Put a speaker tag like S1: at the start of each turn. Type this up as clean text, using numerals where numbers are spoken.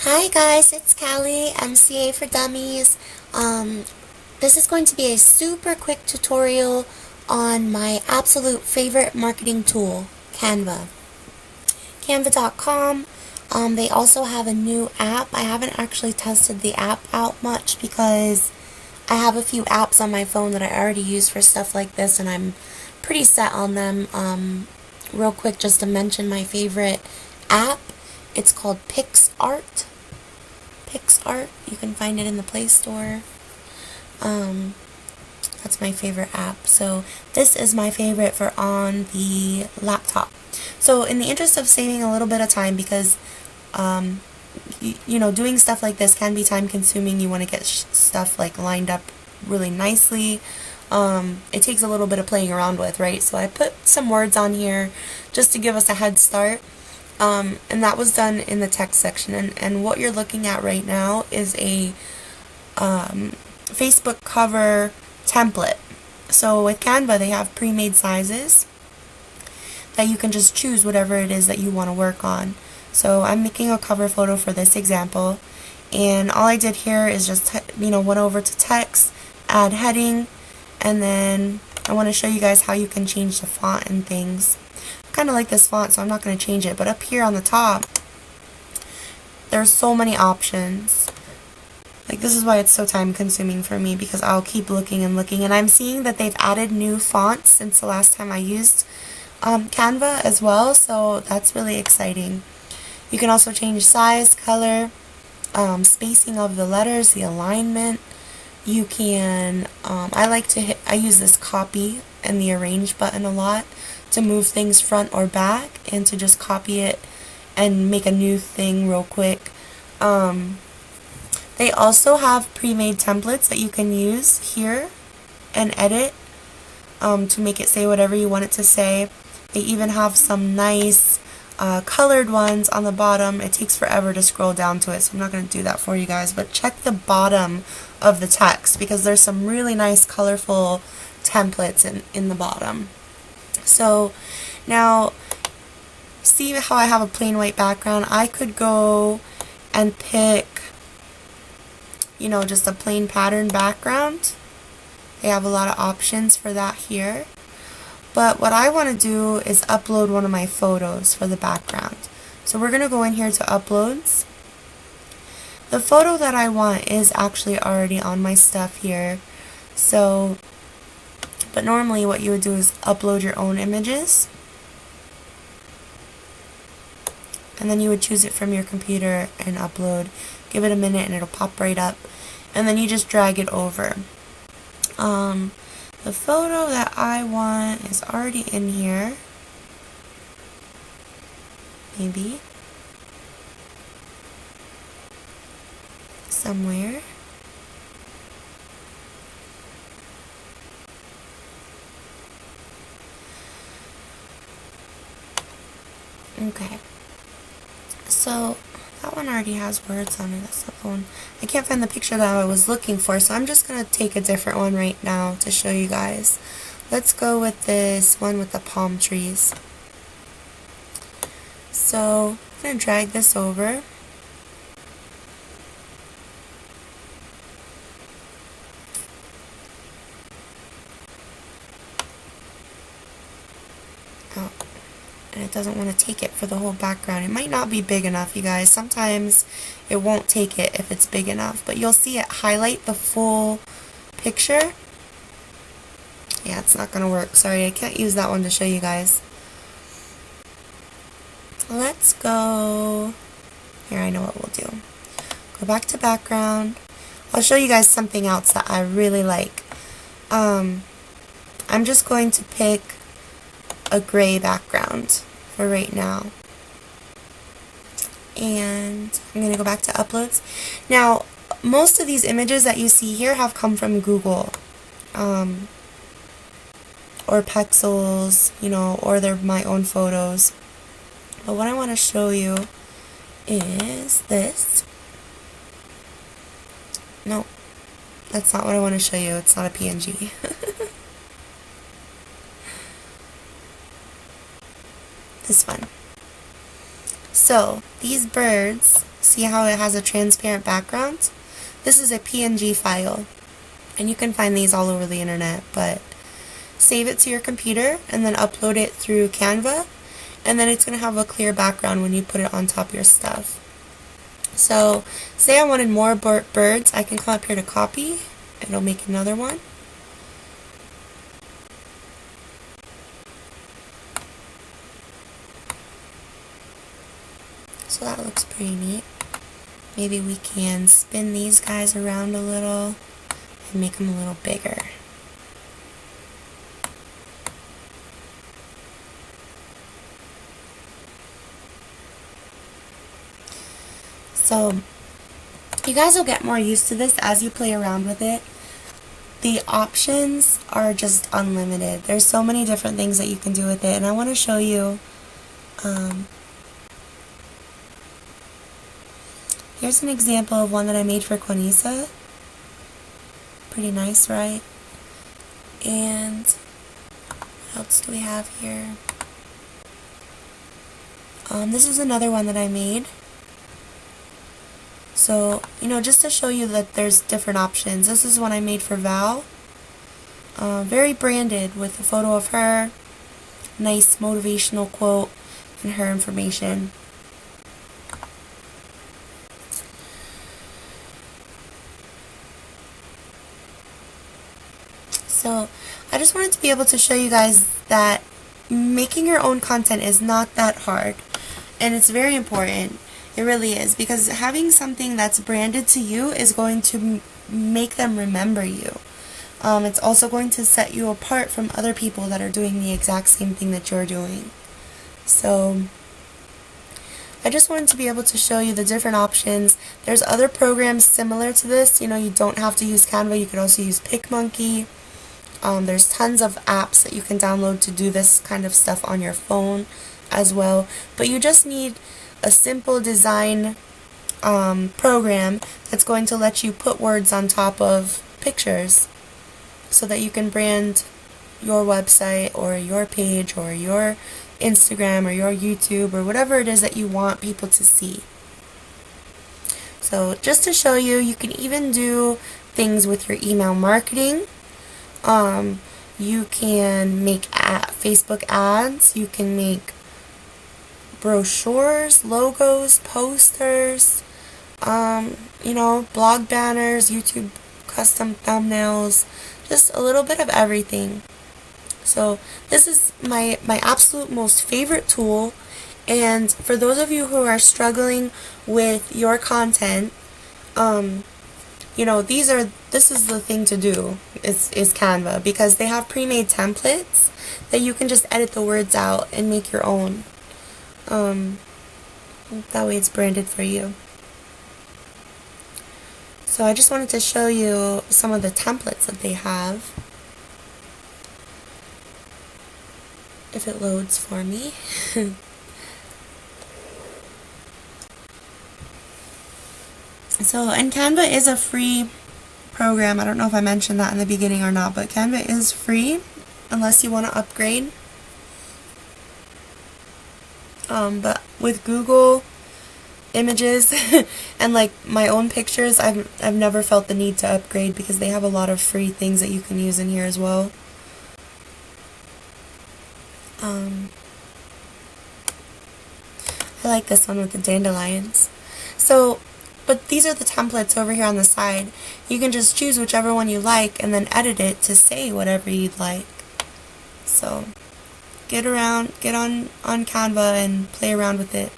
S1: Hi guys, it's Callie, MCA for Dummies. This is going to be a super quick tutorial on my absolute favorite marketing tool, Canva. Canva.com. They also have a new app. I haven't actually tested the app out much because I have a few apps on my phone that I already use for stuff like this, and I'm pretty set on them. Real quick, just to mention my favorite app, it's called PixArt. PixArt. You can find it in the Play Store. That's my favorite app. So this is my favorite for on the laptop. So in the interest of saving a little bit of time, because doing stuff like this can be time consuming. You want to get stuff like lined up really nicely. It takes a little bit of playing around with, right? So I put some words on here just to give us a head start. And that was done in the text section. And what you're looking at right now is a Facebook cover template. So with Canva, they have pre-made sizes that you can just choose whatever it is that you want to work on. So I'm making a cover photo for this example, and all I did here is just went over to text, add heading, and then I want to show you guys how you can change the font and things. I kind of like this font, so I'm not going to change it, but up here on the top there's so many options. Like, this is why it's so time consuming for me, because I'll keep looking and looking, and I'm seeing that they've added new fonts since the last time I used Canva as well, so that's really exciting. You can also change size, color, spacing of the letters, the alignment. You can, I use this copy and the arrange button a lot to move things front or back, and to just copy it and make a new thing real quick. They also have pre-made templates that you can use here and edit to make it say whatever you want it to say. They even have some nice colored ones on the bottom. It takes forever to scroll down to it, so I'm not going to do that for you guys, but check the bottom of the text because there's some really nice colorful templates in the bottom. So now, see how I have a plain white background? I could go and pick just a plain pattern background. They have a lot of options for that here. But what I want to do is upload one of my photos for the background. So we're going to go in here to uploads. The photo that I want is actually already on my stuff here. So, but normally what you would do is upload your own images. And then you would choose it from your computer and upload. Give it a minute and it'll pop right up. And then you just drag it over. The photo that I want is already in here. Maybe. Somewhere. Okay. So that one already has words on it. That's the one. I can't find the picture that I was looking for, so I'm just going to take a different one right now to show you guys. Let's go with this one with the palm trees. So I'm going to drag this over. Oh. And it doesn't want to take it for the whole background. It might not be big enough, you guys. Sometimes it won't take it if it's big enough, but you'll see it highlight the full picture. Yeah, it's not going to work. Sorry, I can't use that one to show you guys. Let's go... Here, I know what we'll do. Go back to background. I'll show you guys something else that I really like. I'm just going to pick a gray background for right now. And I'm going to go back to uploads. Now, most of these images that you see here have come from Google. Or Pexels, or they're my own photos. But what I want to show you is this. No, that's not what I want to show you. It's not a PNG. This one. So these birds, see how it has a transparent background? This is a PNG file, and you can find these all over the internet, but save it to your computer and then upload it through Canva, and then it's going to have a clear background when you put it on top of your stuff. So say I wanted more birds, I can come up here to copy, it'll make another one. So that looks pretty neat. Maybe we can spin these guys around a little and make them a little bigger. So you guys will get more used to this as you play around with it. The options are just unlimited. There's so many different things that you can do with it, and I want to show you. Here's an example of one that I made for Quanisa. Pretty nice, right? And what else do we have here? This is another one that I made. So, just to show you that there's different options. This is one I made for Val. Very branded with a photo of her, nice motivational quote, and her information. So, I just wanted to be able to show you guys that making your own content is not that hard, and it's very important. It really is, because having something that's branded to you is going to make them remember you. It's also going to set you apart from other people that are doing the exact same thing that you're doing. So I just wanted to be able to show you the different options. There's other programs similar to this. You don't have to use Canva. You could also use PicMonkey. There's tons of apps that you can download to do this kind of stuff on your phone as well. But you just need a simple design program that's going to let you put words on top of pictures so that you can brand your website or your page or your Instagram or your YouTube or whatever it is that you want people to see. So just to show you, you can even do things with your email marketing. You can make Facebook ads, you can make brochures, logos, posters, blog banners, YouTube custom thumbnails, just a little bit of everything. So this is my absolute most favorite tool, and for those of you who are struggling with your content, this is the thing to do is Canva, because they have pre-made templates that you can just edit the words out and make your own. That way it's branded for you. So I just wanted to show you some of the templates that they have. If it loads for me. And Canva is a free program. I don't know if I mentioned that in the beginning or not, but Canva is free unless you want to upgrade. But with Google Images and like my own pictures, I've never felt the need to upgrade because they have a lot of free things that you can use in here as well. I like this one with the dandelions. But these are the templates over here on the side. You can just choose whichever one you like and then edit it to say whatever you'd like. So get on Canva and play around with it.